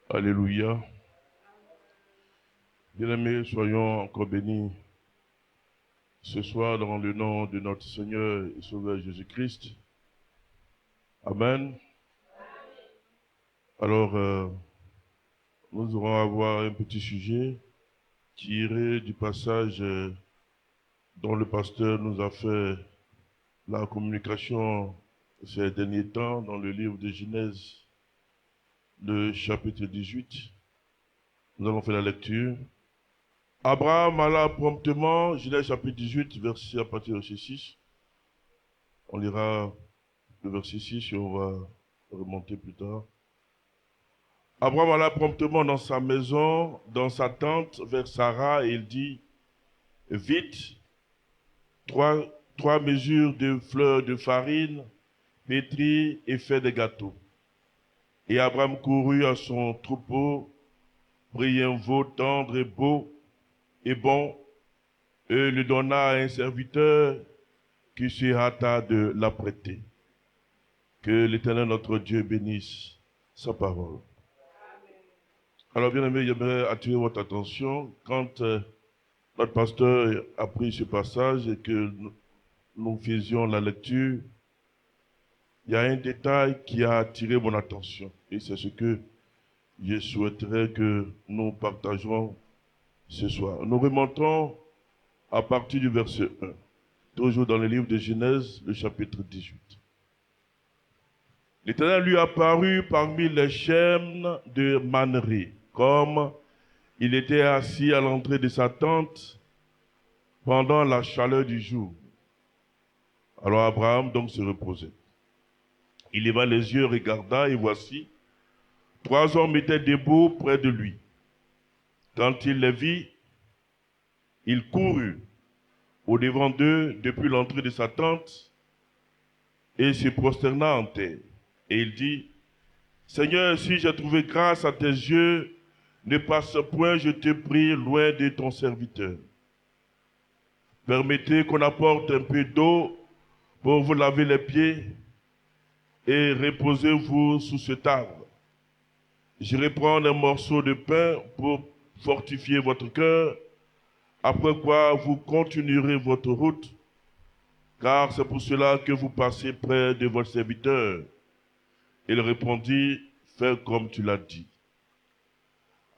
Alléluia. Bien-aimés, soyons encore bénis ce soir dans le nom de notre Seigneur et Sauveur Jésus-Christ. Amen. Alors, nous allons avoir un petit sujet tiré du passage dont le pasteur nous a fait la communication ces derniers temps dans le livre de Genèse, le chapitre 18. Nous allons faire la lecture. Abraham alla promptement, Genèse chapitre 18, verset à partir du verset 6. On lira le verset 6 et on va remonter plus tard. Abraham alla promptement dans sa maison, dans sa tente, vers Sarah, et il dit, vite, trois mesures de fleurs de farine, pétris et fait des gâteaux. Et Abraham courut à son troupeau, prit un veau tendre et beau et bon, et le donna à un serviteur qui se hâta de l'apprêter. Que l'Éternel notre Dieu bénisse sa parole. Alors bien aimé, j'aimerais attirer votre attention quand notre pasteur a pris ce passage et que nous faisions la lecture, il y a un détail qui a attiré mon attention et c'est ce que je souhaiterais que nous partageons ce soir. Nous remontons à partir du verset 1, toujours dans le livre de Genèse, le chapitre 18. L'Éternel lui apparut parmi les chênes de Manré, comme il était assis à l'entrée de sa tente pendant la chaleur du jour. Alors Abraham donc se reposait. Il leva les yeux, regarda, et voici, trois hommes étaient debout près de lui. Quand il les vit, il courut au-devant d'eux depuis l'entrée de sa tente et se prosterna en terre. Et il dit, Seigneur, si j'ai trouvé grâce à tes yeux, ne passe point, je te prie, loin de ton serviteur. Permettez qu'on apporte un peu d'eau pour vous laver les pieds et reposez-vous sous cet arbre. J'irai prendre un morceau de pain pour fortifier votre cœur, après quoi vous continuerez votre route, car c'est pour cela que vous passez près de votre serviteur. Il répondit, fais comme tu l'as dit.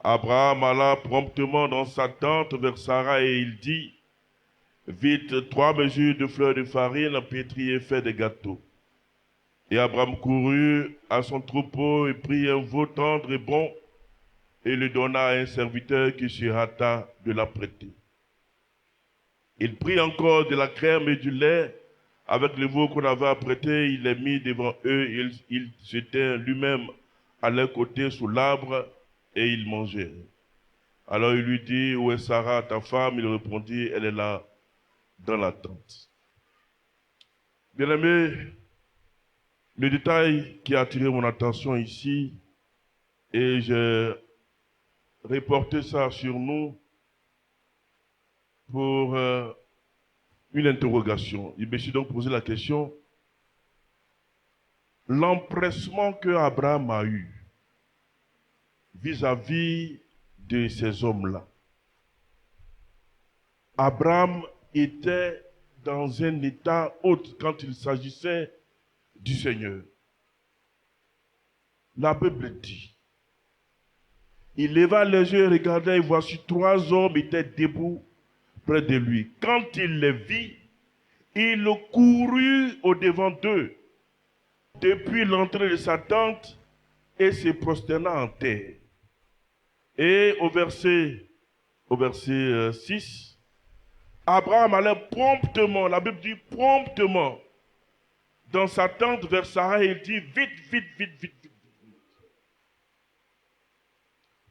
Abraham alla promptement dans sa tente vers Sarah et il dit, vite 3 mesures de fleurs de farine pétrie et fait des gâteaux. Et Abraham courut à son troupeau et prit un veau tendre et bon et le donna à un serviteur qui se hâta de l'apprêter. Il prit encore de la crème et du lait avec le veau qu'on avait apprêté, il les mit devant eux, il se tint lui-même à leur côté sous l'arbre et ils mangeaient. Alors il lui dit, où est Sarah, ta femme? Il répondit, elle est là, dans la tente. Bien-aimé, le détail qui a attiré mon attention ici, et j'ai reporté ça sur nous pour une interrogation. Il me suis donc posé la question, l'empressement que Abraham a eu vis-à-vis de ces hommes-là. Abraham était dans un état haute quand il s'agissait du Seigneur. La Bible dit, il leva les yeux et regarda et voici 3 hommes étaient debout près de lui. Quand il les vit, il courut au-devant d'eux depuis l'entrée de sa tente et se prosterna en terre. Et au verset 6, Abraham allait promptement, la Bible dit promptement, dans sa tente vers Sarah et il dit vite, vite, vite, vite, vite.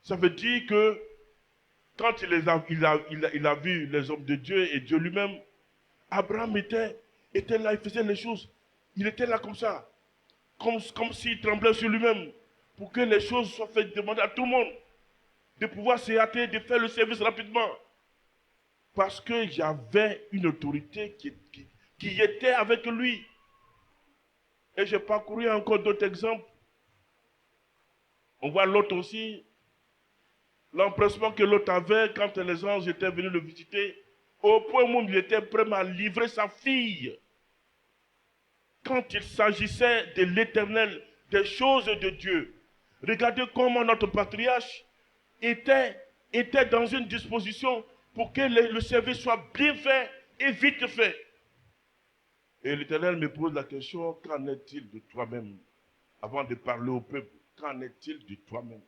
Ça veut dire que quand il a vu les hommes de Dieu et Dieu lui-même, Abraham était là, il faisait les choses. Il était là comme ça, comme s'il tremblait sur lui-même, pour que les choses soient faites, demander à tout le monde de pouvoir se hâter, de faire le service rapidement. Parce qu'il y avait une autorité qui était avec lui. Et j'ai parcouru encore d'autres exemples. On voit l'autre aussi, L'empressement que l'autre avait quand les anges étaient venus le visiter, au point où il était prêt à livrer sa fille. Quand il s'agissait de l'Éternel, des choses de Dieu, regardez comment notre patriarche était dans une disposition pour que le service soit bien fait et vite fait. Et l'Éternel me pose la question, qu'en est-il de toi-même? Avant de parler au peuple, qu'en est-il de toi-même?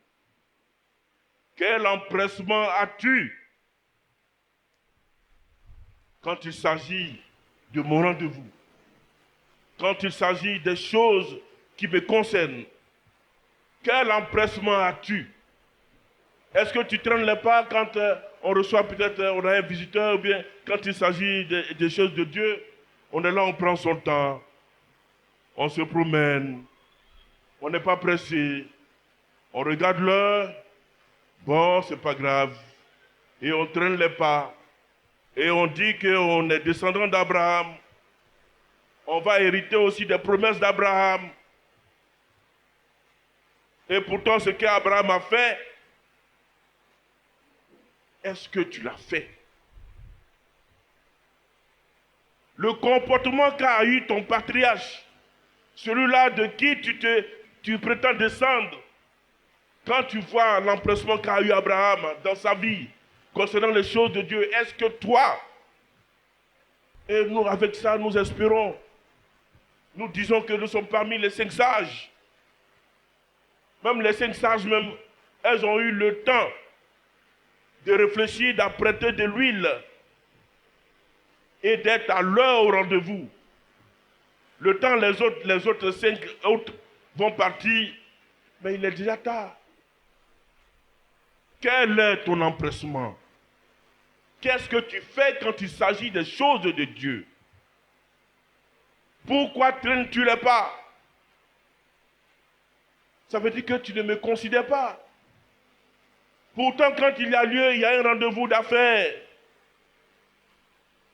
Quel empressement as-tu quand il s'agit de mon rendez-vous? Quand il s'agit des choses qui me concernent? Quel empressement as-tu? Est-ce que tu traînes les pas quand on reçoit peut-être, on a un visiteur, ou bien quand il s'agit des choses de Dieu, on est là, on prend son temps, on se promène, on n'est pas pressé, on regarde l'heure, bon, c'est pas grave, et on traîne les pas, et on dit qu'on est descendant d'Abraham, on va hériter aussi des promesses d'Abraham. Et pourtant, ce qu'Abraham a fait, est-ce que tu l'as fait? Le comportement qu'a eu ton patriarche, celui-là de qui tu prétends descendre, quand tu vois l'empressement qu'a eu Abraham dans sa vie concernant les choses de Dieu, est-ce que toi, et nous avec ça, nous espérons, nous disons que nous sommes parmi les 5 sages. Même les 5 sages, même, elles ont eu le temps de réfléchir, d'apprêter de l'huile et d'être à l'heure au rendez-vous. Le temps, les autres 5 autres vont partir, mais il est déjà tard. Quel est ton empressement? Qu'est-ce que tu fais quand il s'agit des choses de Dieu? Pourquoi traînes-tu les pas? Ça veut dire que tu ne me considères pas. Pourtant, quand il y a lieu, il y a un rendez-vous d'affaires.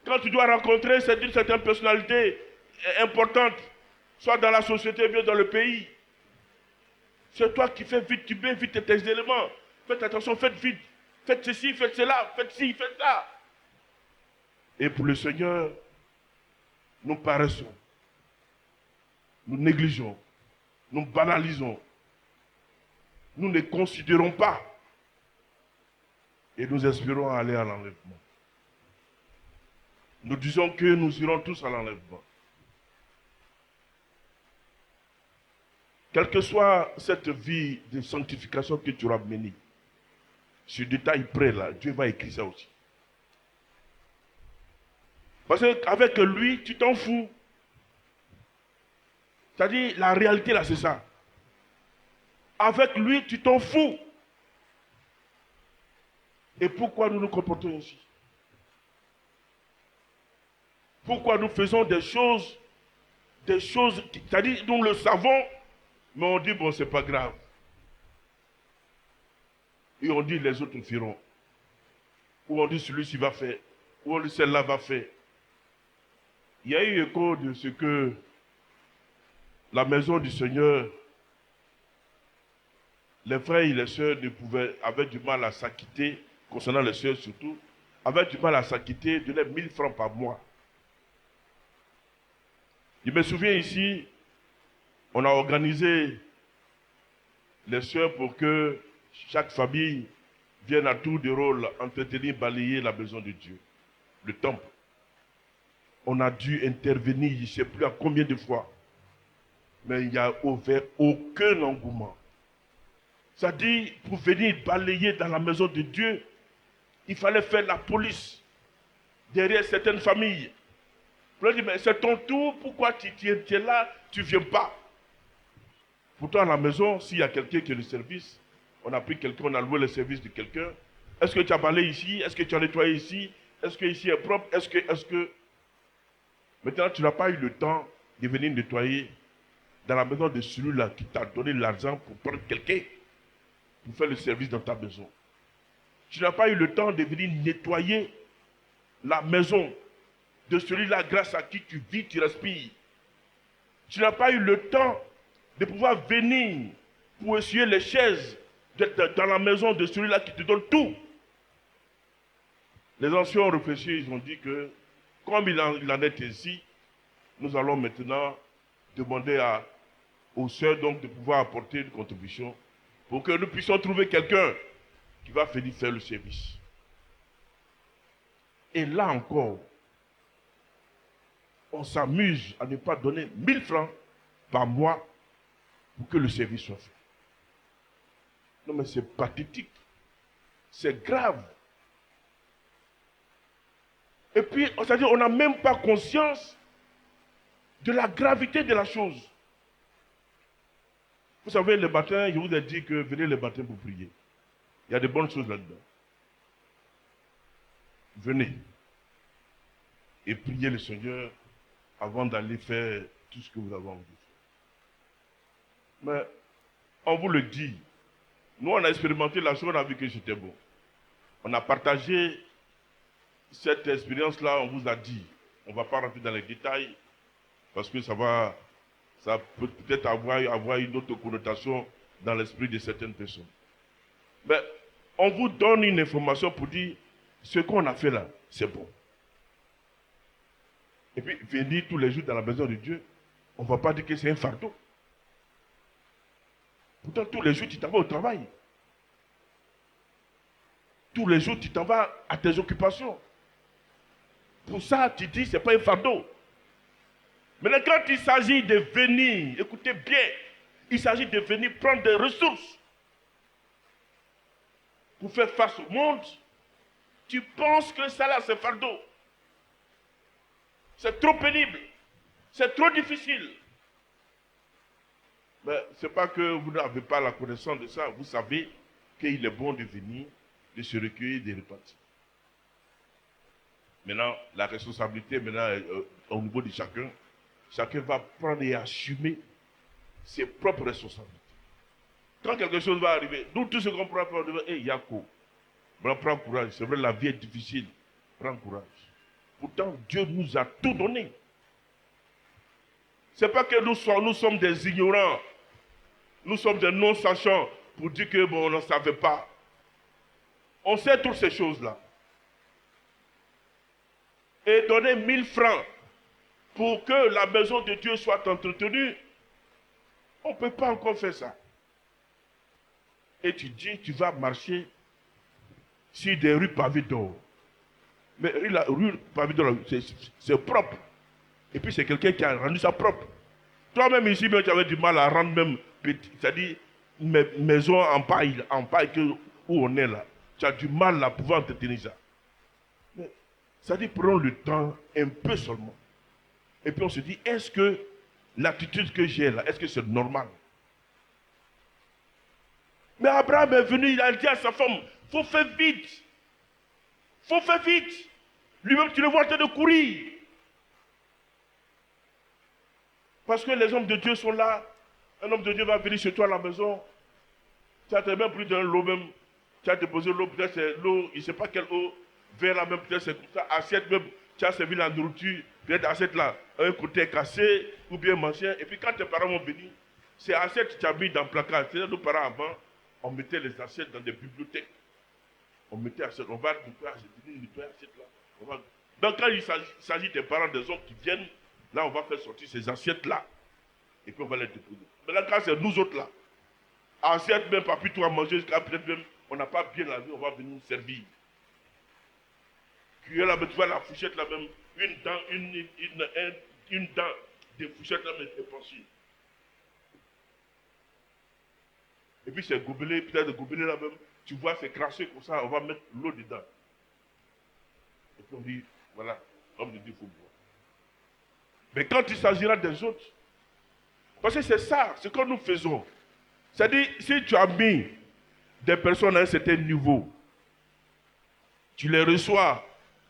Quand tu dois rencontrer une certaine personnalité importante, soit dans la société, bien dans le pays, c'est toi qui fais vite, tu mets vite tes éléments. Faites attention, faites vite. Faites ceci, faites cela, faites ci, faites ça. Et pour le Seigneur, nous paraissons. Nous négligeons. Nous banalisons. Nous ne considérons pas. Et nous espérons aller à l'enlèvement. Nous disons que nous irons tous à l'enlèvement. Quelle que soit cette vie de sanctification que tu auras menée, ce détail près là, Dieu va écrire ça aussi. Parce qu'avec lui, tu t'en fous. C'est-à-dire, la réalité là, c'est ça. Avec lui, tu t'en fous. Et pourquoi nous nous comportons ainsi? Pourquoi nous faisons des choses, c'est-à-dire, nous le savons, mais on dit, bon, c'est pas grave. Et on dit, les autres feront. Ou on dit, celui-ci va faire. Ou on dit, celle-là va faire. Il y a eu écho de ce que la maison du Seigneur, les frères et les sœurs avaient du mal à s'acquitter, concernant les sœurs surtout, avaient du mal à s'acquitter de les 1000 francs par mois. Je me souviens ici, on a organisé les sœurs pour que chaque famille vienne à tour de rôle entretenir, balayer la maison de Dieu, le temple. On a dû intervenir, je ne sais plus à combien de fois, mais il n'y a ouvert aucun engouement. C'est-à-dire, pour venir balayer dans la maison de Dieu, il fallait faire la police derrière certaines familles. Pour leur dire, mais c'est ton tour, pourquoi tu es là, tu ne viens pas? Pourtant, à la maison, s'il y a quelqu'un qui est le service, on a pris quelqu'un, on a loué le service de quelqu'un. Est-ce que tu as balayé ici? Est-ce que tu as nettoyé ici? Est-ce que ici est propre? Est-ce que... Maintenant, tu n'as pas eu le temps de venir nettoyer dans la maison de celui-là qui t'a donné l'argent pour prendre quelqu'un, pour faire le service dans ta maison. Tu n'as pas eu le temps de venir nettoyer la maison de celui-là grâce à qui tu vis, tu respires. Tu n'as pas eu le temps de pouvoir venir pour essuyer les chaises d'être dans la maison de celui-là qui te donne tout. Les anciens ont réfléchi, ils ont dit que, comme il en est ainsi, nous allons maintenant demander aux sœurs donc de pouvoir apporter une contribution pour que nous puissions trouver quelqu'un qui va venir faire le service. Et là encore, on s'amuse à ne pas donner 1000 francs par mois pour que le service soit fait. Non mais c'est pathétique. C'est grave. Et puis, c'est-à-dire, on n'a même pas conscience de la gravité de la chose. Vous savez, le matin, je vous ai dit que venez le matin pour prier. Il y a de bonnes choses là-dedans. Venez et priez le Seigneur avant d'aller faire tout ce que vous avez envie de faire. Mais on vous le dit, nous on a expérimenté la chose, on a vu que c'était bon. On a partagé cette expérience-là, on vous a dit. On ne va pas rentrer dans les détails parce que ça peut peut-être avoir une autre connotation dans l'esprit de certaines personnes. Mais on vous donne une information pour dire ce qu'on a fait là, c'est bon. Et puis venir tous les jours dans la maison de Dieu, on ne va pas dire que c'est un fardeau. Pourtant, tous les jours, tu t'en vas au travail. Tous les jours, tu t'en vas à tes occupations. Pour ça, tu dis, ce n'est pas un fardeau. Maintenant, quand il s'agit de venir, écoutez bien, il s'agit de venir prendre des ressources pour faire face au monde, tu penses que ça là, c'est fardeau. C'est trop pénible. C'est trop difficile. Mais ce n'est pas que vous n'avez pas la connaissance de ça. Vous savez qu'il est bon de venir, de se recueillir, de repartir. Maintenant, la responsabilité au niveau de chacun, chacun va prendre et assumer ses propres responsabilités. Quand quelque chose va arriver, nous tous ce qu'on prend, on dit, hey, Yako, prends courage. C'est vrai, la vie est difficile. Prends courage. Pourtant, Dieu nous a tout donné. Ce n'est pas que nous sommes des ignorants. Nous sommes des non-sachants pour dire que bon, on ne savait pas. On sait toutes ces choses-là. Et donner 1000 francs pour que la maison de Dieu soit entretenue, on ne peut pas encore faire ça. Et tu dis, tu vas marcher sur des rues pavées d'or. Mais la rue pavée d'or, c'est propre. Et puis c'est quelqu'un qui a rendu ça propre. Toi-même ici, tu avais du mal à rendre même petit, c'est-à-dire maison en paille où on est là. Tu as du mal à pouvoir entretenir ça. Mais c'est-à-dire prends le temps un peu seulement. Et puis on se dit, est-ce que l'attitude que j'ai là, est-ce que c'est normal? Mais Abraham est venu, il a dit à sa femme, il faut faire vite. Il faut faire vite. Lui-même, tu le vois en train de courir. Parce que les hommes de Dieu sont là. Un homme de Dieu va venir chez toi à la maison. Tu as même pris dans l'eau même. Tu as déposé l'eau, peut-être c'est l'eau, il ne sait pas quelle eau. Vers la même, peut-être c'est comme ça. Assiette même, tu as servi la nourriture. Peut-être assiette là, un côté cassé ou bien machin. Et puis quand tes parents vont venir, c'est assiette que tu as mis dans le placard. C'est-à-dire nos parents avant, on mettait les assiettes dans des bibliothèques. On mettait assiette, on va nettoyer assiette là. Donc quand il s'agit des parents des hommes qui viennent, là on va faire sortir ces assiettes là. Et puis on va les déposer. Maintenant quand c'est nous autres là, assiette même, pas plus tout à manger, jusqu'à peut-être même, on n'a pas bien lavé, on va venir nous servir. Cuillère là, tu vois la fourchette là même, une dent de fourchette là même est pensée. Et puis c'est gobelet, peut-être gobelet là même, tu vois c'est craché comme ça, on va mettre l'eau dedans. Et puis on dit, voilà, l'homme de Dieu, il faut boire. Mais quand il s'agira des autres, parce que c'est ça, ce que nous faisons. C'est-à-dire, si tu as mis des personnes à un certain niveau, tu les reçois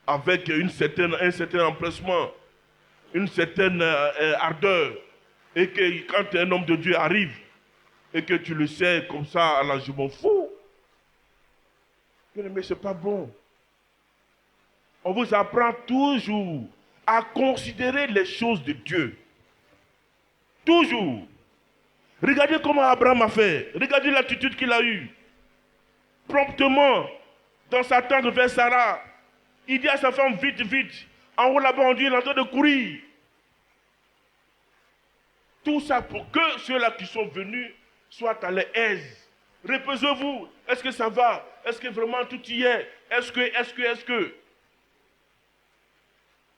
avec un certain empressement, une certaine ardeur, et que quand un homme de Dieu arrive, et que tu le sais comme ça, alors je m'en fous. Mais ce n'est pas bon. On vous apprend toujours à considérer les choses de Dieu. Toujours. Regardez comment Abraham a fait. Regardez l'attitude qu'il a eue. promptement dans sa tente vers Sarah. Il dit à sa femme, vite, vite. En haut là-bas, on dit, il est en train de courir. Tout ça pour que ceux-là qui sont venus soient à l'aise. Reposez-vous. Est-ce que ça va? Est-ce que vraiment tout y est? Est-ce que?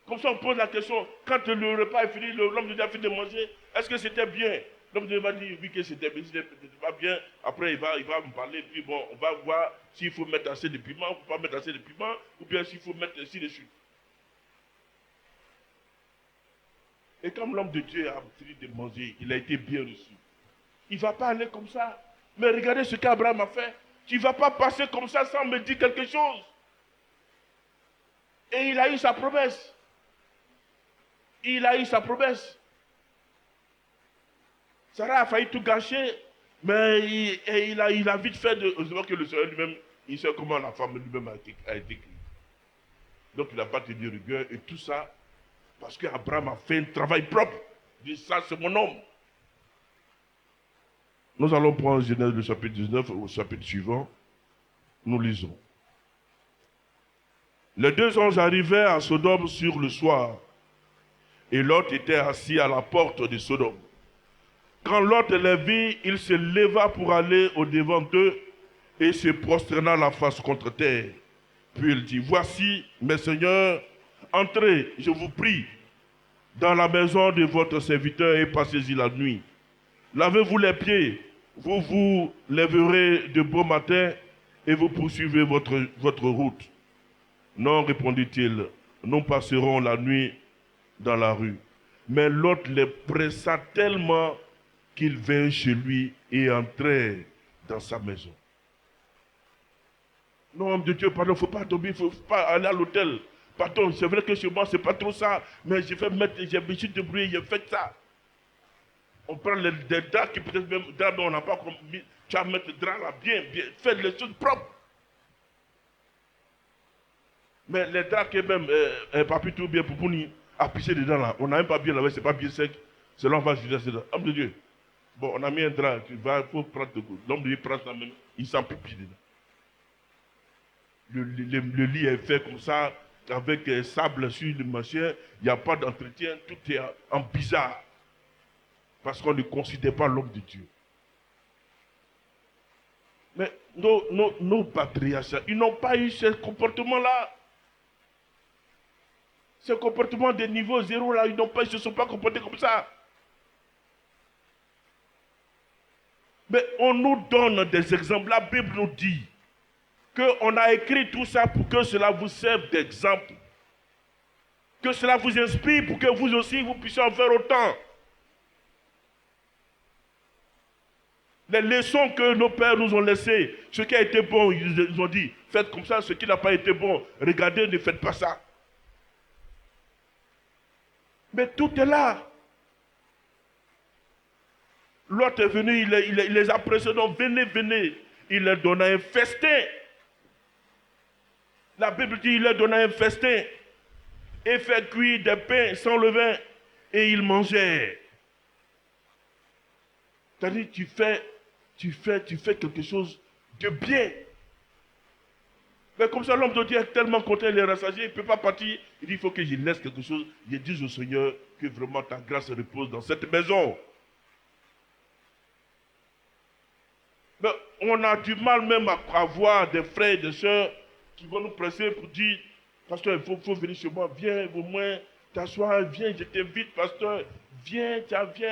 Comme ça, on pose la question, quand le repas est fini, l'homme de Dieu a fini de manger, est-ce que c'était bien? L'homme de Dieu va dire, oui, que c'était bien, c'était pas bien. Après, il va me parler, puis bon, on va voir s'il faut mettre assez de piment, ou pas mettre assez de piment, ou bien s'il faut mettre ainsi dessus. Et comme l'homme de Dieu a fini de manger, il a été bien reçu. Il ne va pas aller comme ça. Mais regardez ce qu'Abraham a fait. Tu ne vas pas passer comme ça sans me dire quelque chose. Et il a eu sa promesse. Il a eu sa promesse. Sarah a failli tout gâcher, mais il a vite fait de... Heureusement que le Seigneur lui-même, il sait comment la femme lui-même a été créée. Donc il n'a pas tenu rigueur et tout ça, parce qu'Abraham a fait un travail propre. Il dit, ça c'est mon homme. Nous allons prendre Genèse le chapitre 19 au chapitre suivant. Nous lisons. Les deux anges arrivèrent à Sodome sur le soir, et Lot était assis à la porte de Sodome. Quand Lot les vit, il se leva pour aller au-devant d'eux et se prosterna la face contre terre. Puis il dit, voici, mes seigneurs, entrez, je vous prie, dans la maison de votre serviteur et passez-y la nuit. Lavez-vous les pieds, vous vous lèverez de beau matin et vous poursuivez votre route. Non, répondit-il, nous passerons la nuit dans la rue. Mais l'autre les pressa tellement qu'ils vinrent chez lui et entrèrent dans sa maison. Non, homme de Dieu, pardon, il ne faut pas tomber, il ne faut pas aller à l'hôtel. Pardon, c'est vrai que chez moi, ce n'est pas trop ça, mais j'ai besoin de bruit, j'ai fait ça. On prend des draps qui peut-être même, draps, on n'a pas mis, tu vas mettre le drap là, bien, faites les choses propres. Mais les draps qui même, papier tout bien pour nous, à pisser dedans là, on n'a même pas bien lavé, c'est pas bien sec, c'est là on va juger c'est là. Homme de Dieu, bon, on a mis un drap, il faut prendre de coup. L'homme de Dieu prend ça même, il sent pipi dedans. Le lit est fait comme ça, avec sable sur le machin, il n'y a pas d'entretien, tout est en bizarre. Parce qu'on ne considère pas l'homme de Dieu. Mais nos patriarches, ils n'ont pas eu ce comportement-là. Ce comportement de niveau zéro là, ils ne se sont pas comportés comme ça. Mais on nous donne des exemples. La Bible nous dit qu'on a écrit tout ça pour que cela vous serve d'exemple. Que cela vous inspire pour que vous aussi vous puissiez en faire autant. Les leçons que nos pères nous ont laissées, ce qui a été bon, ils ont dit, faites comme ça, ce qui n'a pas été bon, regardez, ne faites pas ça. Mais tout est là. L'autre est venu, il les a précédés, venez. Il leur donna un festin. La Bible dit, il leur donna un festin et fait cuire des pains sans levain et ils mangeaient. C'est-à-dire, tu fais quelque chose de bien. Mais comme ça, l'homme de Dieu est tellement content, il est rassasié, il ne peut pas partir. Il dit, il faut que je laisse quelque chose. Je dis au Seigneur que vraiment ta grâce repose dans cette maison. Mais on a du mal même à avoir des frères et des sœurs qui vont nous presser pour dire, pasteur, il faut venir chez moi, viens au moins t'asseoir, viens, je t'invite, pasteur, viens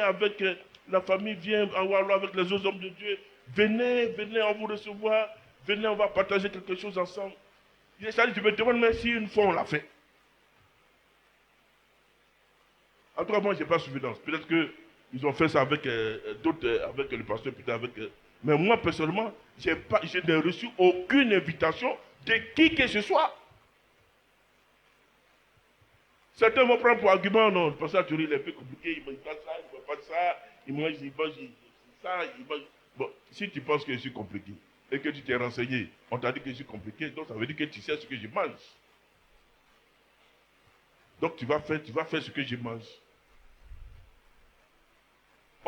avec la famille, viens avec les autres hommes de Dieu, venez, on vous recevoir, venez, on va partager quelque chose ensemble. Je me demande même si une fois on l'a fait. En tout cas, moi, je n'ai pas souvenance. Peut-être qu'ils ont fait ça avec d'autres, avec le pasteur, peut-être avec... mais moi, personnellement, je n'ai reçu aucune invitation de qui que ce soit. Certains vont prendre pour argument, non, le pasteur Thierry, il est un peu compliqué, il ne mange pas ça, il ne boit pas ça, il mange ça, il mange... Bon, si tu penses que je suis compliqué et que tu t'es renseigné, on t'a dit que je suis compliqué, donc ça veut dire que tu sais ce que je mange. Donc tu vas faire ce que je mange.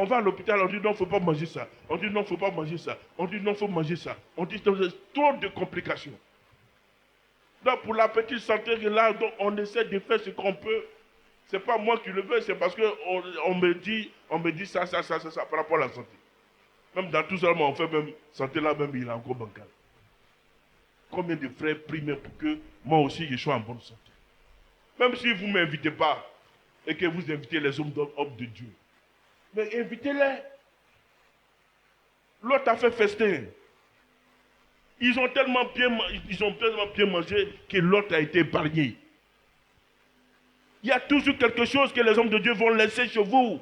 On va à l'hôpital, on dit non, il ne faut pas manger ça. On dit non, il ne faut pas manger ça. On dit non, il faut manger ça. On dit trop de complications. Donc pour la petite santé, là, donc, on essaie de faire ce qu'on peut. Ce n'est pas moi qui le veux, c'est parce qu'on on me dit ça par rapport à la santé. Même dans tout ça, on fait même santé là, même il est encore bancal. Combien de frères prient pour que moi aussi je sois en bonne santé. Même si vous ne m'invitez pas et que vous invitez les hommes de Dieu. Mais invitez-les. L'autre a fait festin. Ils ont tellement bien mangé que l'autre a été épargné. Il y a toujours quelque chose que les hommes de Dieu vont laisser chez vous.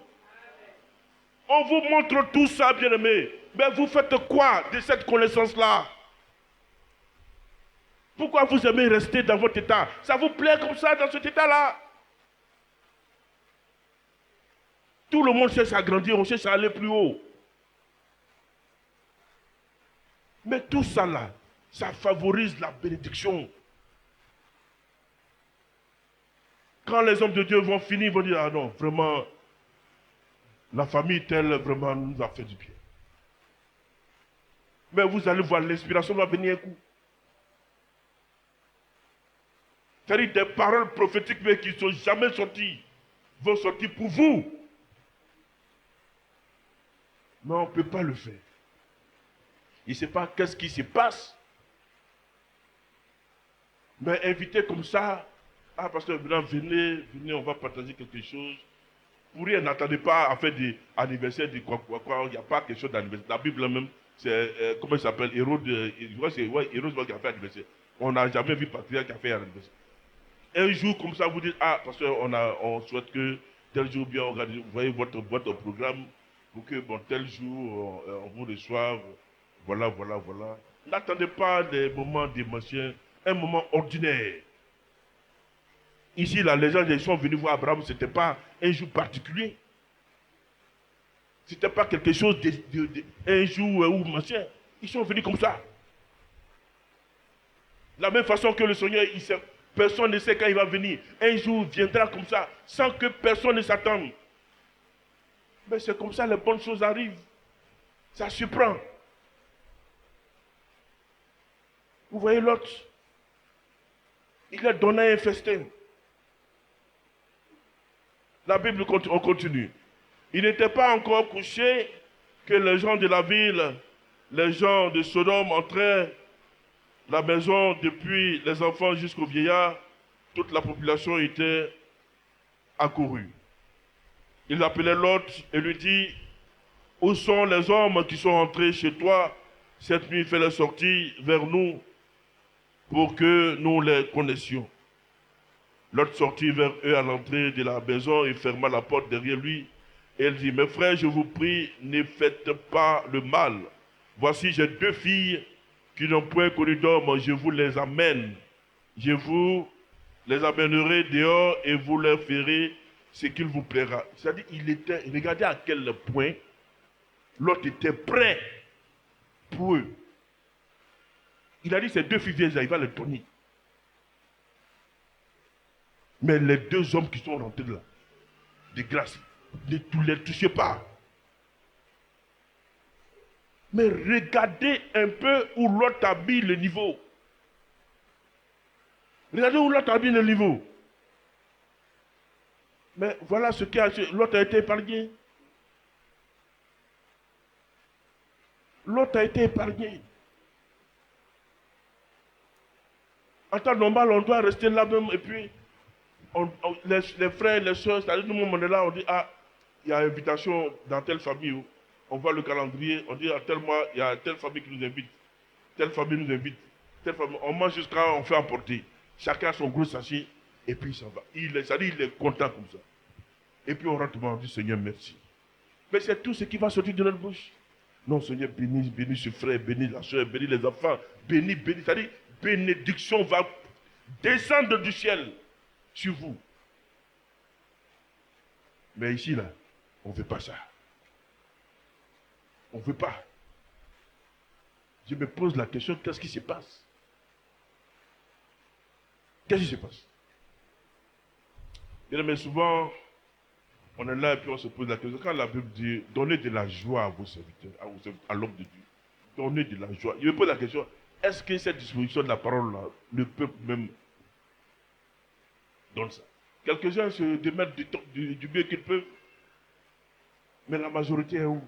On vous montre tout ça, bien-aimés. Mais vous faites quoi de cette connaissance-là? Pourquoi vous aimez rester dans votre état? Ça vous plaît comme ça, dans cet état-là? Tout le monde cherche à grandir, on cherche à aller plus haut. Mais tout ça là, ça favorise la bénédiction. Quand les hommes de Dieu vont finir, ils vont dire, ah non, vraiment, la famille telle, vraiment, nous a fait du bien. Mais vous allez voir, l'inspiration va venir un coup. C'est-à-dire des paroles prophétiques, mais qui ne sont jamais sorties, vont sortir pour vous. Mais on ne peut pas le faire. Il ne sait pas qu'est-ce qui se passe. Mais inviter comme ça, ah pasteur, venez, on va partager quelque chose. Pour rien, n'attendez pas à faire des anniversaires, de quoi. Il n'y a pas quelque chose d'anniversaire. La Bible même, c'est, comment il s'appelle, Hérode, Hérode qui a fait anniversaire. On n'a jamais vu patriarche qui a fait anniversaire. Un jour comme ça, vous dites, ah pasteur, on souhaite que tel jour bien organisé, vous voyez votre programme, pour que tel jour, on vous reçoive. Voilà. N'attendez pas des moments d'émotion, un moment ordinaire. Ici, là, les gens qui sont venus voir Abraham, ce n'était pas un jour particulier. Ce n'était pas quelque chose un jour ou machin. Ils sont venus comme ça. De la même façon que le Seigneur, personne ne sait quand il va venir. Un jour viendra comme ça, sans que personne ne s'attende. Mais c'est comme ça, les bonnes choses arrivent. Ça surprend. Vous voyez l'autre, il a donné un festin. La Bible, on continue. Il n'était pas encore couché que les gens de la ville, les gens de Sodome entraient la maison depuis les enfants jusqu'aux vieillards. Toute la population était accourue. Il appelait Lot et lui dit, où sont les hommes qui sont entrés chez toi cette nuit, fais-les sortir vers nous pour que nous les connaissions. Lot sortit vers eux à l'entrée de la maison et ferma la porte derrière lui. Et elle dit, mes frères, je vous prie, ne faites pas le mal. Voici, j'ai 2 filles qui n'ont point connu d'homme, je vous les amène. Je vous les amènerai dehors et vous leur ferez ce qu'il vous plaira. C'est-à-dire, regardez à quel point Lot était prêt pour eux. Il a dit, ces 2 filles vieilles, il va les donner. Mais les 2 hommes qui sont rentrés là, de grâce, ne les touchez pas. Mais regardez un peu où l'autre habille le niveau. Regardez où l'autre habille le niveau. Mais voilà ce qui a... L'autre a été épargné. L'autre a été épargné. En temps normal, on doit rester là même et puis les frères, les soeurs, c'est-à-dire nous, on est là, on dit, ah, il y a invitation dans telle famille, on voit le calendrier, on dit, à tel mois, il y a telle famille qui nous invite, telle famille nous invite, telle famille, on mange jusqu'à, on fait emporter. Chacun a son gros sachet, et puis il s'en va. C'est-à-dire, il est content comme ça. Et puis on rentre, on dit, Seigneur, merci. Mais c'est tout ce qui va sortir de notre bouche. Non, Seigneur, bénis ce frère, bénis la soeur, bénis les enfants, bénis, c'est-à-dire, bénédiction va descendre du ciel sur vous. Mais ici, là, on ne veut pas ça. On ne veut pas. Je me pose la question, qu'est-ce qui se passe? Qu'est-ce qui se passe? Mais souvent, On est là et puis on se pose la question. Quand la Bible dit donnez de la joie à vos serviteurs, à l'homme de Dieu, donnez de la joie. Je me pose la question, est-ce que cette disposition de la parole-là, le peuple même donne ça? Quelques-uns se démettent du mieux qu'ils peuvent, mais la majorité est où?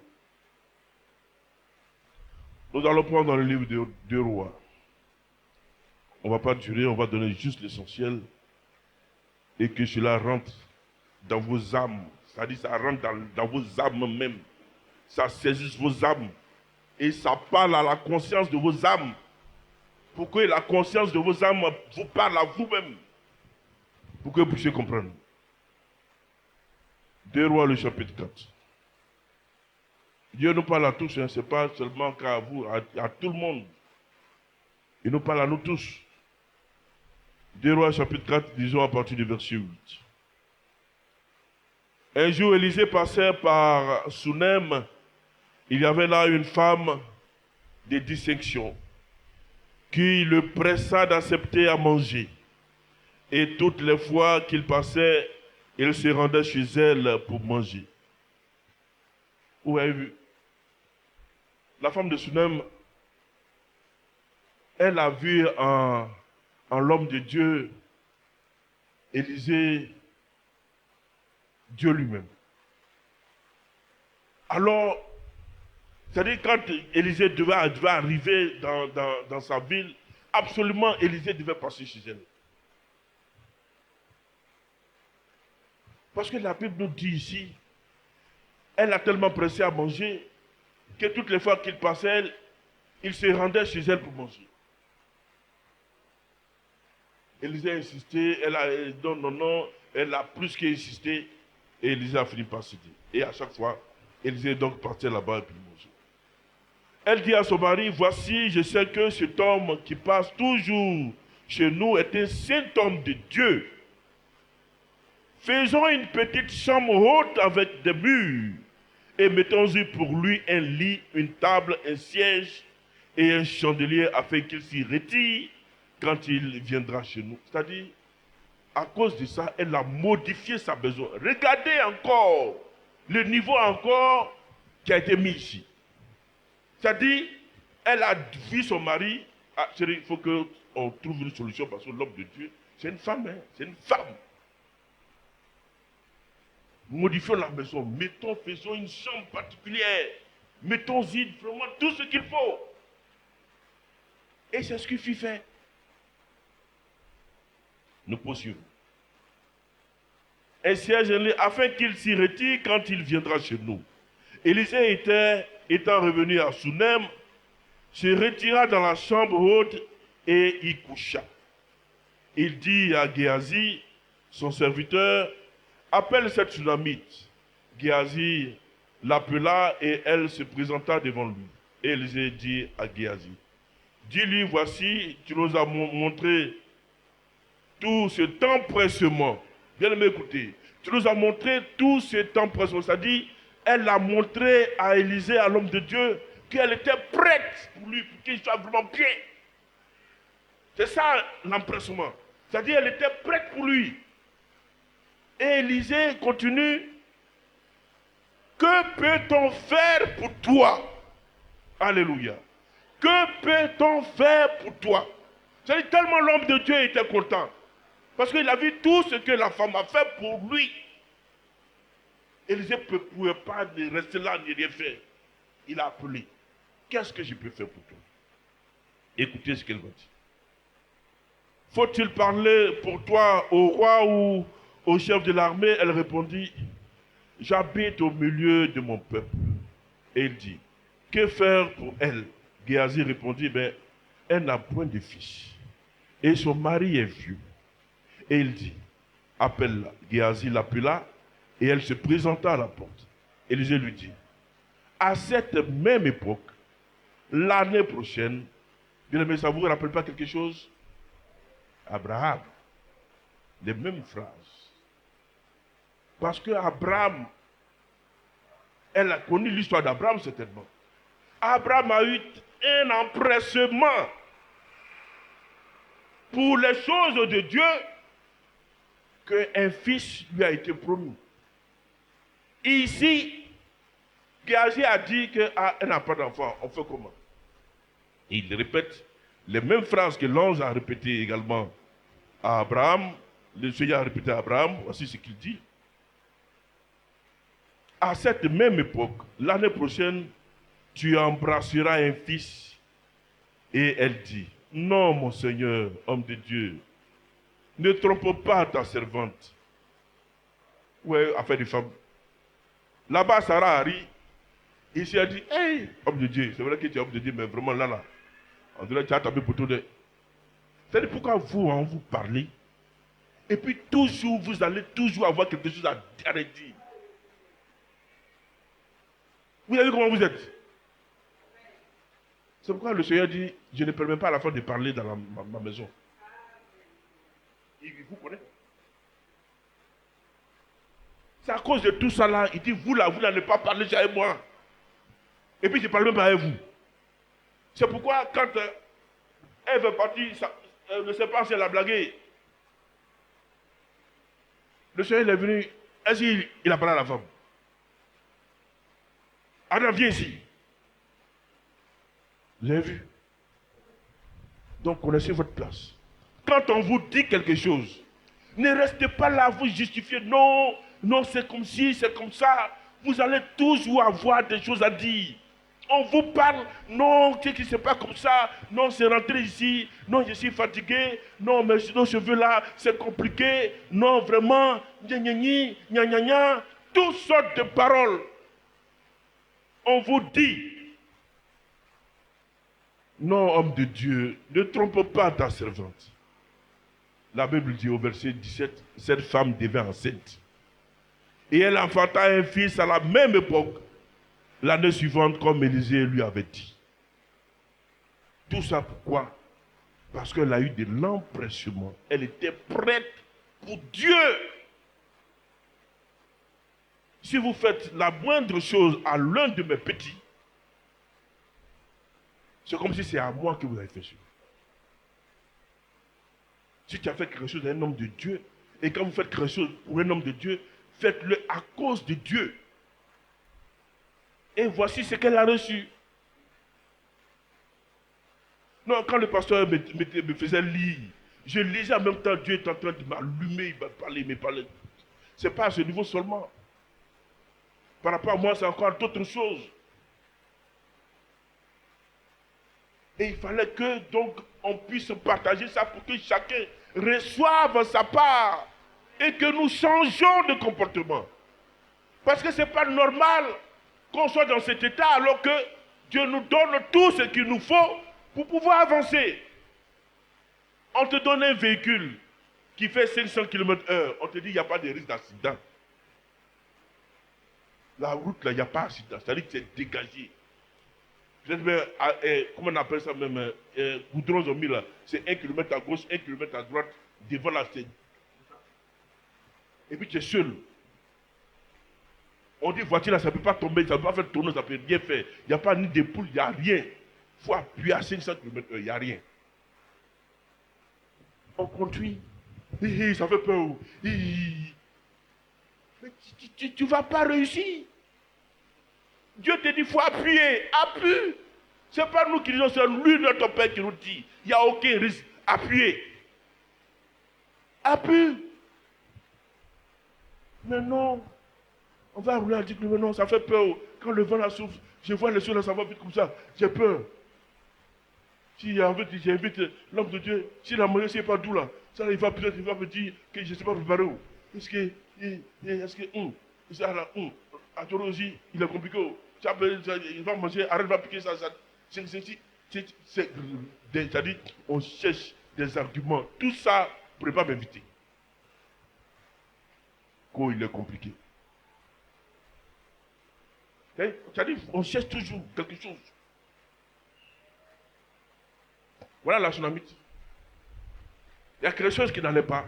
Nous allons prendre dans le livre de 2 Rois. On ne va pas durer, on va donner juste l'essentiel et que cela rentre dans vos âmes. C'est-à-dire ça rentre dans vos âmes même. Ça saisisse vos âmes. Et ça parle à la conscience de vos âmes. Pour que la conscience de vos âmes vous parle à vous-même. Pour que vous puissiez comprendre. 2 Rois, le chapitre 4. Dieu nous parle à tous, hein, ce n'est pas seulement qu'à vous, à tout le monde. Il nous parle à nous tous. 2 Rois, chapitre 4, disons à partir du verset 8. Un jour, Élisée passait par Sunem. Il y avait là une femme de distinction qui le pressa d'accepter à manger. Et toutes les fois qu'il passait, il se rendait chez elle pour manger. Vous avez vu? La femme de Sunem, elle a vu en l'homme de Dieu, Élisée, Dieu lui-même. Alors, c'est-à-dire quand Élisée devait arriver dans sa ville, absolument Élisée devait passer chez elle. Parce que la Bible nous dit ici, elle a tellement pressé à manger que toutes les fois qu'il passait, il se rendait chez elle pour manger. Élisée a insisté, elle a non, elle a plus qu'insisté, et Élisée a fini par céder. Et à chaque fois, Élisée donc partait là-bas et puis mangeait. Elle dit à son mari, voici, je sais que cet homme qui passe toujours chez nous est un saint homme de Dieu. Faisons une petite chambre haute avec des murs et mettons-y pour lui un lit, une table, un siège et un chandelier afin qu'il s'y retire quand il viendra chez nous. C'est-à-dire, à cause de ça, elle a modifié sa besoin. Regardez encore le niveau encore qui a été mis ici. C'est-à-dire, elle a vu son mari. Ah, il faut qu'on trouve une solution parce que l'homme de Dieu, c'est une femme. Hein, c'est une femme. Modifions la maison. Faisons une chambre particulière. Mettons-y vraiment tout ce qu'il faut. Et c'est ce qu'il fit faire. Nous poursuivons. Un siège afin qu'il s'y retire quand il viendra chez nous. Élisée étant revenu à Sunem, se retira dans la chambre haute et y coucha. Il dit à Géasi, son serviteur, appelle cette Sunamite. Géasi l'appela et elle se présenta devant lui. Et Élisée dit à Géasi, dis-lui, voici, tu nous as montré tout ce empressement. Bien aimé, écoutez, tu nous as montré tout cet empressement. C'est-à-dire, elle a montré à Élisée, à l'homme de Dieu, qu'elle était prête pour lui, pour qu'il soit vraiment bien. C'est ça l'empressement. C'est-à-dire, elle était prête pour lui. Et Élisée continue. Que peut-on faire pour toi? Alléluia. Que peut-on faire pour toi? C'est-à-dire, tellement l'homme de Dieu était content. Parce qu'il a vu tout ce que la femme a fait pour lui. Élisée ne pouvait pas rester là ni rien faire. Il a appelé. Qu'est-ce que je peux faire pour toi? Écoutez ce qu'elle va dire. Faut-il parler pour toi au roi ou au chef de l'armée? Elle répondit, j'habite au milieu de mon peuple. Et il dit, que faire pour elle? Géasi répondit, elle n'a point de fils. Et son mari est vieux. Et il dit, appelle-la. Géasi l'appela et elle se présenta à la porte. Élisée lui dit, à cette même époque, l'année prochaine, bien aimé, ça ne vous rappelle pas quelque chose? Abraham, les mêmes phrases. Parce que Abraham, elle a connu l'histoire d'Abraham certainement. Abraham a eu un empressement pour les choses de Dieu qu'un fils lui a été promis. Ici, Géasi a dit qu'elle n'a pas d'enfant. On fait comment? Et il répète les mêmes phrases que l'ange a répétées également à Abraham. Le Seigneur a répété à Abraham. Voici ce qu'il dit. À cette même époque, l'année prochaine, tu embrasseras un fils. Et elle dit, non, mon Seigneur, homme de Dieu, ne trompe pas ta servante. Ouais, affaire de femme. Là-bas, Sarah a ri. Ici, elle dit, hey, homme de Dieu, c'est vrai que tu es homme de Dieu, mais vraiment là, on dirait que tu as tapé pour tout de... C'est pourquoi vous, vous parlez, et puis toujours, vous allez toujours avoir quelque chose à dire. Vous avez vu comment vous êtes? C'est pourquoi le Seigneur dit, je ne permets pas à la femme de parler dans ma maison. Il vous connaît. C'est à cause de tout ça là, il dit, vous là, vous n'allez pas parler avec moi. Et puis je ne parle même pas avec vous. C'est pourquoi quand elle veut partir, elle ne sait pas si elle a blagué. Le Seigneur il est venu, est-ce qu'il a parlé à la femme? Adam, viens ici. Vous avez vu? Donc connaissez votre place. Quand on vous dit quelque chose, ne restez pas là, vous justifier. Non, non, c'est comme ci, c'est comme ça. Vous allez toujours avoir des choses à dire. On vous parle, non, c'est que c'est pas comme ça. Non, c'est rentré ici. Non, je suis fatigué. Non, mais nos cheveux là, c'est compliqué. Non, vraiment, gna gna gna gna gna. Toutes sortes de paroles. On vous dit. Non, homme de Dieu, ne trompe pas ta servante. La Bible dit au verset 17, cette femme devint enceinte. Et elle enfanta un fils à la même époque, l'année suivante, comme Élisée lui avait dit. Tout ça pourquoi? Parce qu'elle a eu de l'empressement. Elle était prête pour Dieu. Si vous faites la moindre chose à l'un de mes petits, c'est comme si c'est à moi que vous avez fait ça. Si tu as fait quelque chose à un homme de Dieu, et quand vous faites quelque chose pour un homme de Dieu, faites-le à cause de Dieu. Et voici ce qu'elle a reçu. Non, quand le pasteur me faisait lire, je lisais en même temps, Dieu est en train de m'allumer, il me parlait. Ce n'est pas à ce niveau seulement. Par rapport à moi, c'est encore d'autres choses. Et il fallait que donc on puisse partager ça pour que chacun reçoive sa part et que nous changeons de comportement. Parce que ce n'est pas normal qu'on soit dans cet état alors que Dieu nous donne tout ce qu'il nous faut pour pouvoir avancer. On te donne un véhicule qui fait 500 km/h, on te dit qu'il n'y a pas de risque d'accident. La route, là, il n'y a pas d'accident, c'est-à-dire que c'est dégagé. Peut-être même, comment on appelle ça même, goudrons ont mis là, c'est 1 km à gauche, 1 km à droite, devant la scène. Et puis tu es seul. On dit voiture là, ça ne peut pas tomber, ça ne peut pas faire tourner, ça ne peut rien faire. Il n'y a pas ni d'épaule, il n'y a rien. Il faut appuyer à 500 km/h, il n'y a rien. On conduit. Ça fait peur. Mais tu ne vas pas réussir. Dieu te dit, il faut appuyer. Appuie. Ce n'est pas nous qui disons, c'est lui, notre Père, qui nous dit. Il n'y a aucun risque. Appuyez. Appuie. Mais non. On va rouler à 10 km, mais non, ça fait peur. Quand le vent la souffle, je vois les choses là, ça va vite comme ça. J'ai peur. Si j'invite l'homme de Dieu, si la monnaie, c'est pas d'où là, ça il va peut-être me dire que je ne sais pas préparé où. Est-ce que, à toi aussi, il est compliqué. Il va manger, arrête, va piquer ça. C'est-à-dire, on cherche des arguments. Tout ça ne pourrait pas m'inviter. Quand il est compliqué. C'est-à-dire, on cherche toujours quelque chose. Voilà la tsunamite. Il y a quelque chose qui n'allait pas.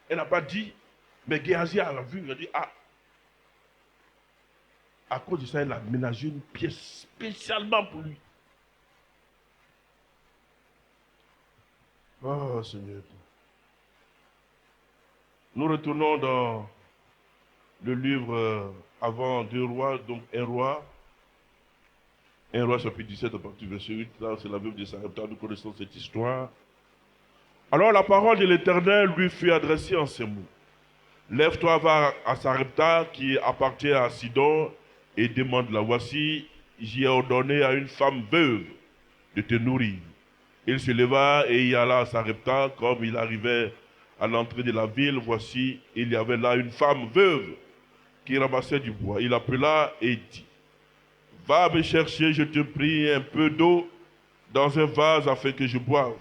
Elle n'a pas dit, mais Géasi a vu, il a dit, à cause de ça, elle a ménagé une pièce spécialement pour lui. Oh Seigneur. Nous retournons dans le livre avant 2 rois, donc 1 roi chapitre 17 à partir du verset 8, là c'est la veuve de Sarepta, nous connaissons cette histoire. Alors la parole de l'Éternel lui fut adressée en ces mots. Lève-toi, va à Sarepta qui appartient à Sidon et demande-la. Voici, j'y ai ordonné à une femme veuve de te nourrir. Il se leva et y alla à Sarepta. Comme il arrivait à l'entrée de la ville, voici, il y avait là une femme veuve qui ramassait du bois. Il appela et dit, va me chercher, je te prie, un peu d'eau dans un vase afin que je boive.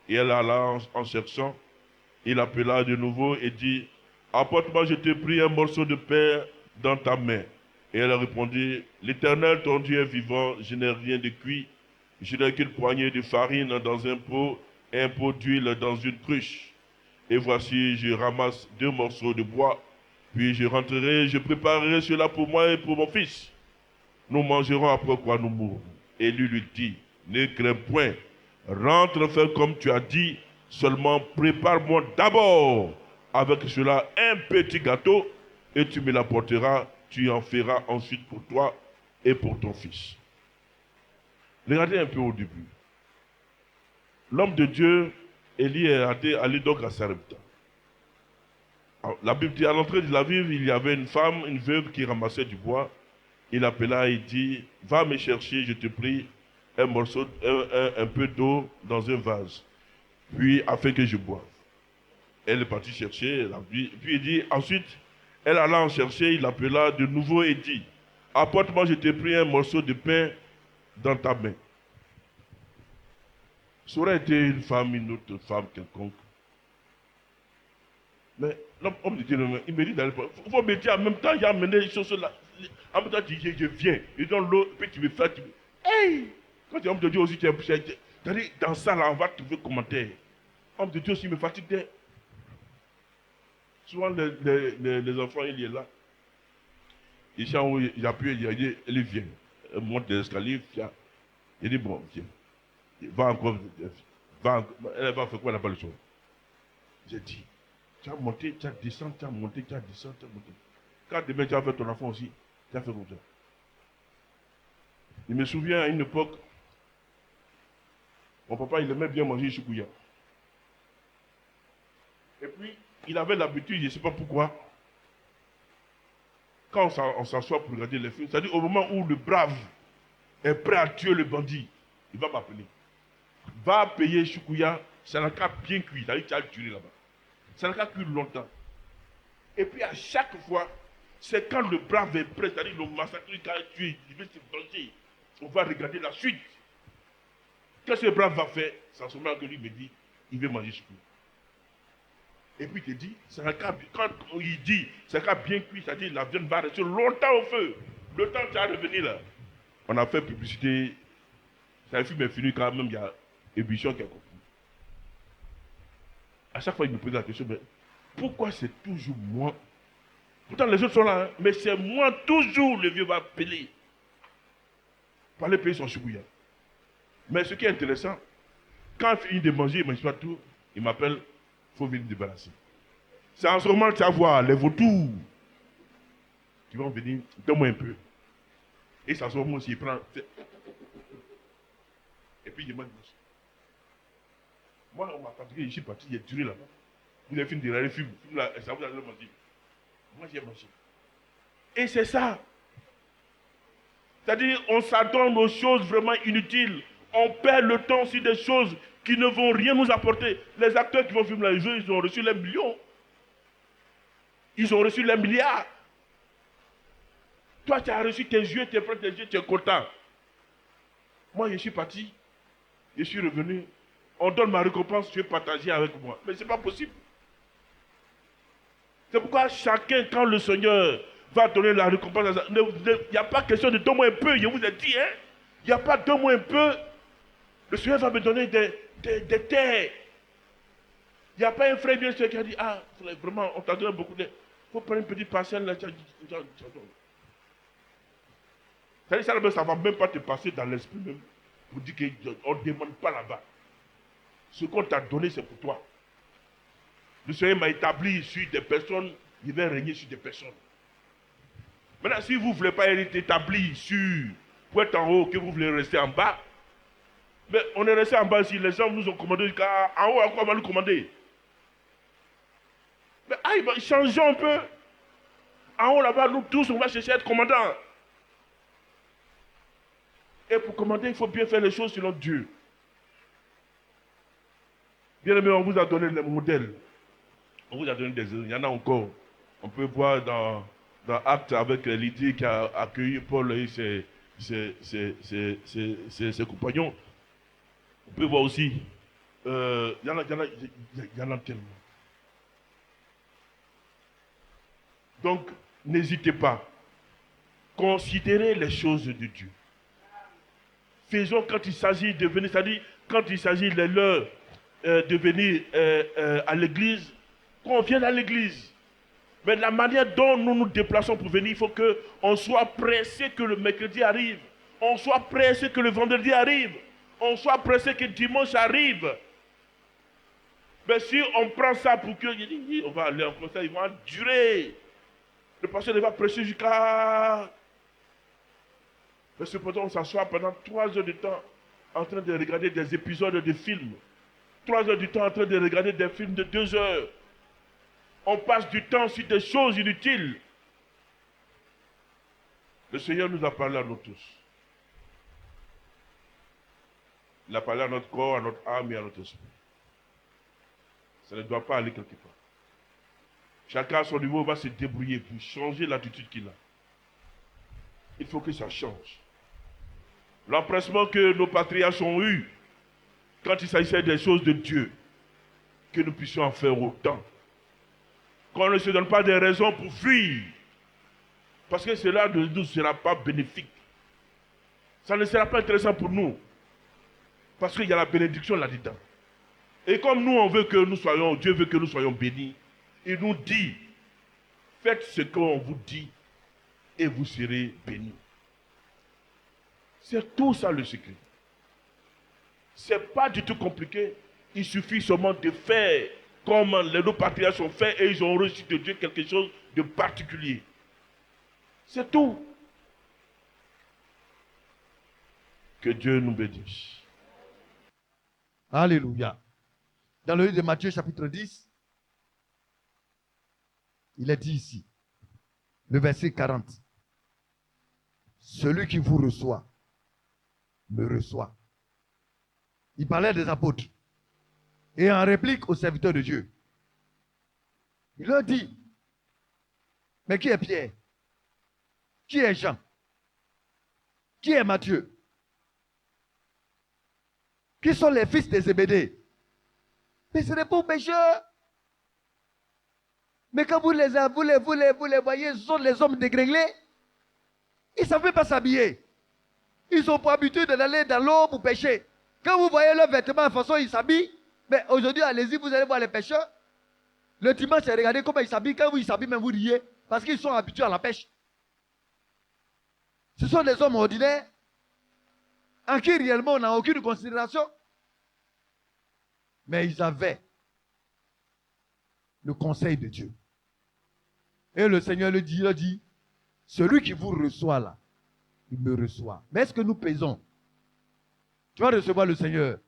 Et elle alla en cherchant. Il appela de nouveau et dit, apporte-moi, je te prie, un morceau de pain dans ta main. Et elle répondit, l'Éternel, ton Dieu est vivant, je n'ai rien de cuit. Je n'ai qu'une poignée de farine dans un pot et un pot d'huile dans une cruche. Et voici, je ramasse 2 morceaux de bois. Puis je rentrerai, je préparerai cela pour moi et pour mon fils. Nous mangerons après quoi nous mourrons. Et lui dit, ne crains point, rentre, fais comme tu as dit, seulement prépare-moi d'abord avec cela un petit gâteau et tu me l'apporteras, tu en feras ensuite pour toi et pour ton fils. Regardez un peu au début. L'homme de Dieu, Élie, est allé donc à Sarepta. La Bible dit, à l'entrée de la ville, il y avait une femme, une veuve qui ramassait du bois. Il appela et dit, va me chercher, je te prie, un peu d'eau dans un vase, puis afin que je boive. Elle est partie chercher, puis il dit, ensuite, elle alla en chercher, il appela de nouveau et dit, apporte-moi, je te prie, un morceau de pain dans ta main. Ça aurait été une femme, une autre femme quelconque. Mais l'homme de Dieu, il me dit d'aller. Il faut me dire en même temps, il a amené les choses là. En même temps, tu dis, je viens. Et dans l'eau, puis tu me fais. Hey! Quand tu es homme de Dieu aussi, tu es. Dans ça, là, on va trouver commentaire. Homme de Dieu aussi me fatigue. Souvent, les enfants, il est là. Ici, en haut, il appuie, il dit, elle vient. Elle monte les escaliers, il dit, bon, viens. Il va encore. Elle va faire quoi là-bas le soir? J'ai dit. Tu as monté, tu as descendu, tu as monté, tu as descendu, tu as monté. Quand demain tu as fait ton enfant aussi, tu as fait comme ça. Je me souviens à une époque, mon papa il aimait bien manger choukouya. Et puis, il avait l'habitude, je ne sais pas pourquoi, quand on s'assoit pour regarder les films, c'est-à-dire au moment où le brave est prêt à tuer le bandit, il va m'appeler. Va payer choukouya, ça n'a qu'à bien cuire, c'est-à-dire que tu as duré là-bas. Ça n'a qu'à cuire longtemps. Et puis à chaque fois, c'est quand le brave est prêt, c'est-à-dire le massacre qui a tué, il veut se venger. On va regarder la suite. Qu'est-ce que le brave va faire? C'est en ce moment que lui me dit, il veut manger choukouya. Et puis il te dit, quand il dit, c'est qu'à bien cuit, c'est-à-dire la viande va rester longtemps au feu. Le temps que tu as revenu là. On a fait publicité, ça film est fini quand même, il y a ébullition qui a compris. À chaque fois, il me pose la question, mais pourquoi c'est toujours moi? Pourtant, les autres sont là, hein, mais c'est moi toujours, le vieux va appeler. Pour aller payer son choukouya. Mais ce qui est intéressant, quand il finit de manger, il ne mange pas tout, il m'appelle, il faut venir débarrasser. C'est en ce moment que tu vas voir les vautours qui vont venir, donne-moi un peu. Et c'est en ce moment aussi, il prend. Et puis il mange. Moi, on m'a fatigué, je suis parti, j'ai duré là-bas. Vous avez fini de regarder le film là, ça vous a donné manger. Moi, j'ai mangé. Et c'est ça. C'est-à-dire, on s'adonne aux choses vraiment inutiles. On perd le temps sur des choses qui ne vont rien nous apporter. Les acteurs qui vont filmer les jeux, ils ont reçu les millions. Ils ont reçu les milliards. Toi, tu as reçu tes yeux, tes prêts, tes yeux, tu es content. Moi, je suis parti. Je suis revenu. On donne ma récompense, tu veux partager avec moi. Mais ce n'est pas possible. C'est pourquoi chacun, quand le Seigneur va donner la récompense, il n'y a pas question de donne-moi un peu, je vous ai dit, hein. Il n'y a pas donne-moi un peu. Le Seigneur va me donner des terres. Il n'y a pas un frère bien sûr qui a dit, ah, vraiment, on t'a donné beaucoup de... Il faut prendre une petite parcelle là. Ça ne va même pas te passer dans l'esprit même pour dire qu'on ne demande pas là-bas. Ce qu'on t'a donné, c'est pour toi. Le Seigneur m'a établi sur des personnes, il va régner sur des personnes. Maintenant, si vous ne voulez pas être établi pour être en haut, que vous voulez rester en bas, mais on est resté en bas ici, les gens nous ont commandé jusqu'en haut, à quoi on va nous commander? Mais changeons un peu. En haut là-bas, nous tous, on va chercher à être commandants. Et pour commander, il faut bien faire les choses selon Dieu. Bien aimé, on vous a donné les modèles. On vous a donné des... Il y en a encore. On peut voir dans Actes avec Lydie qui a accueilli Paul et ses compagnons. On peut voir aussi. Il y en a tellement. Donc, n'hésitez pas. Considérez les choses de Dieu. Faisons quand il s'agit de venir, c'est-à-dire quand il s'agit de l'heure de venir à l'église, qu'on vienne à l'église. Mais la manière dont nous nous déplaçons pour venir, il faut qu'on soit pressé que le mercredi arrive. On soit pressé que le vendredi arrive. On soit pressé que le dimanche arrive. Mais si on prend ça pour que, on va aller en concert, ils vont durer. Le pasteur va prêcher jusqu'à... Mais cependant, on s'assoit pendant 3 heures de temps en train de regarder des épisodes de films. 3 heures du temps en train de regarder des films de 2 heures. On passe du temps sur des choses inutiles. Le Seigneur nous a parlé à nous tous. Il a parlé à notre corps, à notre âme et à notre esprit. Ça ne doit pas aller quelque part. Chacun à son niveau va se débrouiller pour changer l'attitude qu'il a. Il faut que ça change. L'empressement que nos patriarches ont eu quand il s'agissait des choses de Dieu, que nous puissions en faire autant. Qu'on ne se donne pas des raisons pour fuir. Parce que cela ne nous sera pas bénéfique. Ça ne sera pas intéressant pour nous. Parce qu'il y a la bénédiction là-dedans. Et comme nous, on veut que nous soyons, Dieu veut que nous soyons bénis, il nous dit, faites ce qu'on vous dit et vous serez bénis. C'est tout ça le secret. C'est pas du tout compliqué. Il suffit seulement de faire comme nos patriarches ont fait et ils ont reçu de Dieu quelque chose de particulier. C'est tout. Que Dieu nous bénisse. Alléluia. Dans le livre de Matthieu chapitre 10, il est dit ici, le verset 40. Celui qui vous reçoit, me reçoit. Il parlait des apôtres. Et en réplique aux serviteurs de Dieu, il leur dit, mais qui est Pierre? Qui est Jean? Qui est Matthieu? Qui sont les fils de Zébédée? Mais ce n'est pas aux pécheurs. Mais quand vous les voyez, ce sont les hommes dégringlés. Ils ne savent pas s'habiller. Ils ont pour habitude d'aller dans l'eau pour pêcher. Quand vous voyez leurs vêtements, de façon ils s'habillent. Mais aujourd'hui, allez-y, vous allez voir les pêcheurs. Le dimanche, regardez comment ils s'habillent. Quand vous ils s'habillent, même vous riez. Parce qu'ils sont habitués à la pêche. Ce sont des hommes ordinaires en qui réellement on n'a aucune considération. Mais ils avaient le conseil de Dieu. Et le Seigneur le dit, celui qui vous reçoit là, il me reçoit. Mais est-ce que nous pesons? Tu vas recevoir le Seigneur.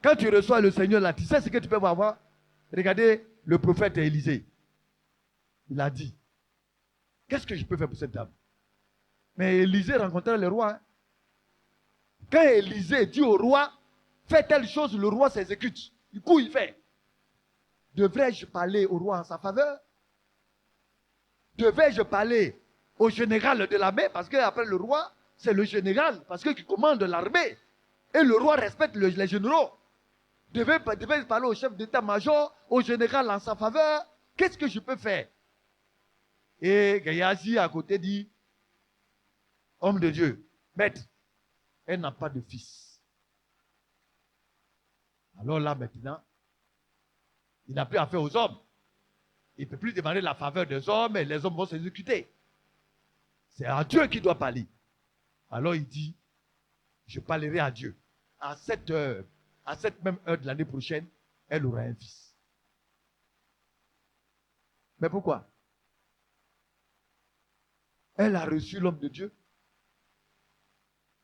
Quand tu reçois le Seigneur là, tu sais ce que tu peux avoir? Regardez le prophète Élisée. Il a dit, qu'est-ce que je peux faire pour cette dame? Mais Élisée rencontrait le roi. Hein. Quand Élisée dit au roi, fais telle chose, le roi s'exécute. Du coup, il fait. Devrais-je parler au roi en sa faveur? Devais-je parler au général de l'armée? Parce qu'après le roi, c'est le général, parce qu'il commande l'armée. Et le roi respecte les généraux. Devais-je parler au chef d'état-major, au général en sa faveur? Qu'est-ce que je peux faire? Et Gayazi à côté dit, homme de Dieu, maître, elle n'a pas de fils. Alors là maintenant, il n'a plus affaire aux hommes. Il ne peut plus demander la faveur des hommes et les hommes vont s'exécuter. C'est à Dieu qu'il doit parler. Alors il dit, je parlerai à Dieu. À cette même heure de l'année prochaine, elle aura un fils. Mais pourquoi? Elle a reçu l'homme de Dieu.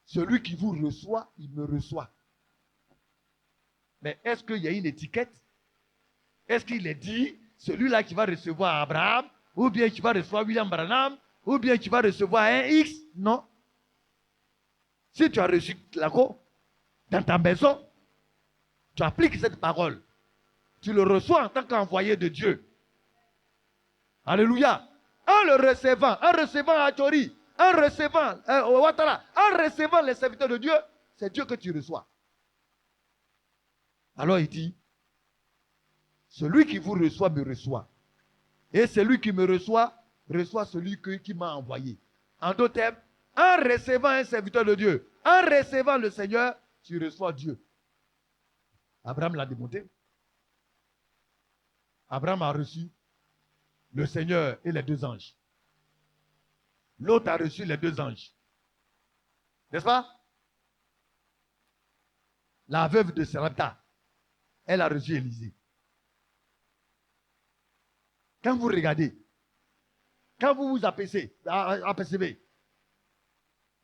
Celui qui vous reçoit, il me reçoit. Mais est-ce qu'il y a une étiquette? Est-ce qu'il est dit, celui-là qui va recevoir Abraham, ou bien qui va recevoir William Branham, ou bien qui va recevoir un X? Non. Si tu as reçu Claco dans ta maison, tu appliques cette parole. Tu le reçois en tant qu'envoyé de Dieu. Alléluia. En le recevant, en recevant Achori, en recevant Ouattara, en recevant les serviteurs de Dieu, c'est Dieu que tu reçois. Alors il dit, celui qui vous reçoit me reçoit. Et celui qui me reçoit, reçoit celui qui m'a envoyé. En d'autres termes, en recevant un serviteur de Dieu, en recevant le Seigneur, tu reçois Dieu. Abraham l'a démonté. Abraham a reçu le Seigneur et les deux anges. L'autre a reçu les deux anges. N'est-ce pas? La veuve de Sarepta, elle a reçu Élisée. Quand vous regardez, quand vous vous apercevez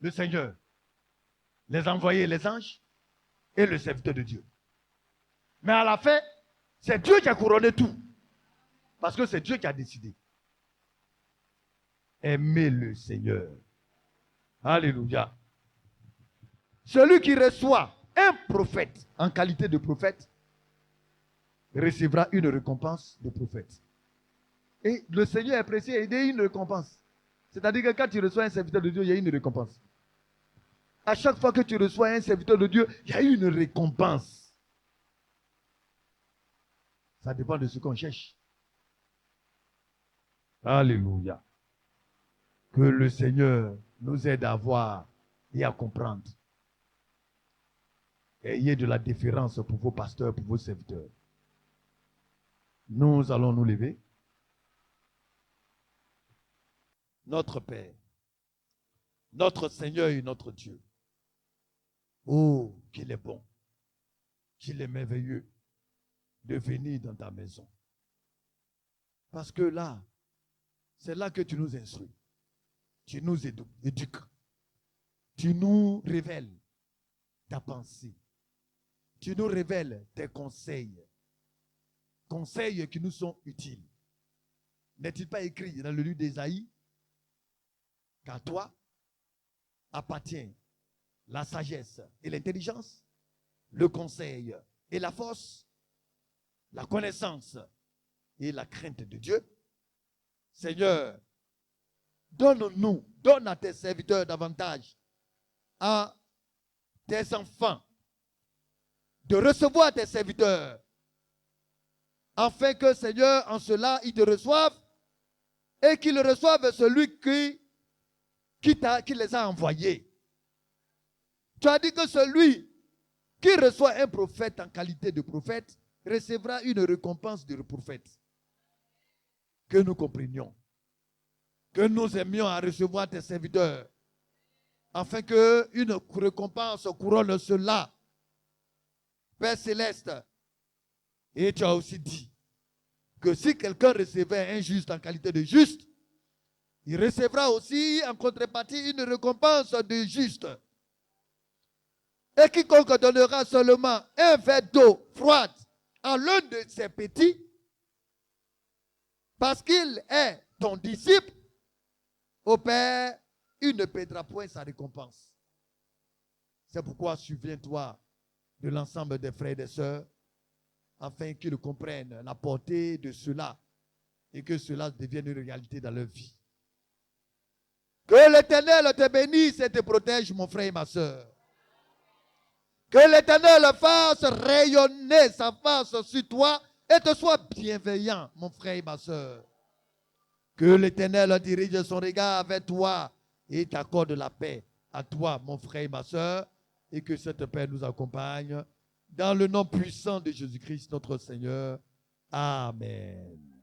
le Seigneur, les envoyés, les anges et le serviteur de Dieu. Mais à la fin, c'est Dieu qui a couronné tout. Parce que c'est Dieu qui a décidé. Aimez le Seigneur. Alléluia. Celui qui reçoit un prophète en qualité de prophète recevra une récompense de prophète. Et le Seigneur est précis et il y a une récompense. C'est-à-dire que quand tu reçois un serviteur de Dieu, il y a une récompense. À chaque fois que tu reçois un serviteur de Dieu, il y a une récompense. Ça dépend de ce qu'on cherche. Alléluia. Que le Seigneur nous aide à voir et à comprendre. Ayez de la déférence pour vos pasteurs, pour vos serviteurs. Nous allons nous lever. Notre Père, notre Seigneur et notre Dieu. Oh, qu'il est bon, qu'il est merveilleux de venir dans ta maison. Parce que là, c'est là que tu nous instruis. Tu nous éduques. Tu nous révèles ta pensée. Tu nous révèles tes conseils. Conseils qui nous sont utiles. N'est-il pas écrit dans le livre d'Ésaïe qu'à toi appartient la sagesse et l'intelligence, le conseil et la force, la connaissance et la crainte de Dieu? Seigneur, donne à tes serviteurs davantage, à tes enfants, de recevoir tes serviteurs, afin que, Seigneur, en cela, ils te reçoivent et qu'ils reçoivent celui qui les a envoyés. Tu as dit que celui qui reçoit un prophète en qualité de prophète recevra une récompense de prophète. Que nous comprenions, que nous aimions à recevoir tes serviteurs, afin qu'une récompense couronne cela. Père Céleste, et tu as aussi dit que si quelqu'un recevait un juste en qualité de juste, il recevra aussi en contrepartie une récompense de juste. Et quiconque donnera seulement un verre d'eau froide à l'un de ses petits, parce qu'il est ton disciple, au Père, il ne perdra point sa récompense. C'est pourquoi souviens-toi de l'ensemble des frères et des sœurs, afin qu'ils comprennent la portée de cela et que cela devienne une réalité dans leur vie. Que l'Éternel te bénisse et te protège, mon frère et ma sœur. Que l'Éternel fasse rayonner sa face sur toi et te soit bienveillant, mon frère et ma sœur. Que l'Éternel dirige son regard vers toi et t'accorde la paix à toi, mon frère et ma sœur, et que cette paix nous accompagne dans le nom puissant de Jésus-Christ, notre Seigneur. Amen.